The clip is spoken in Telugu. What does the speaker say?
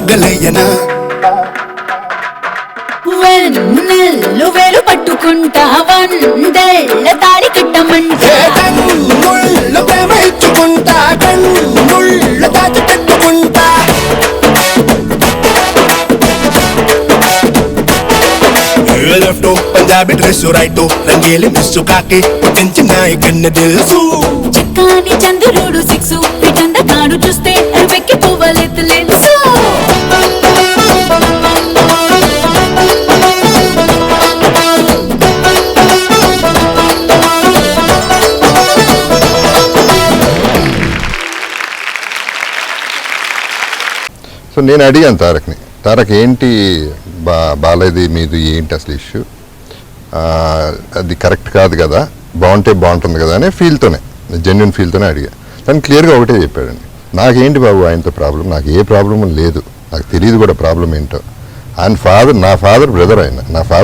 మొగ్గలేయనా వెన్నెల్లు వేలు పట్టుకుంటా వందేళ్ల తాడి కట్టమంటా కన్నుళ్ళు ప్రేమ ఇచ్చుకుంటా కన్నుళ్ళు దాచి పెట్టుకుంటా లెఫ్ట్ పంజాబీ డ్రెస్ రైట్ రంగేలి మిస్సు కాకి పెంచిన కన్న తెలుసు చిక్కాని చంద్రుడు సిక్సు పిటంద కాడు చూస్తే వెక్కి పోవలెత్తలేదు సో నేను అడిగాను తారక్ని, తారక్ ఏంటి బాలేది మీది ఏంటి అసలు ఇష్యూ, అది కరెక్ట్ కాదు కదా, బాగుంటే బాగుంటుంది కదా అనే ఫీల్తోనే, జెన్యున్ ఫీల్తోనే అడిగా. తను క్లియర్గా ఒకటే చెప్పాడండి, నాకేంటి బాబు ఆయనతో ప్రాబ్లం, నాకు ఏ ప్రాబ్లం లేదు, నాకు తెలియదు కూడా ప్రాబ్లం ఏంటో. ఆయన ఫాదర్, నా ఫాదర్ బ్రదర్, ఆయన నా ఫాదర్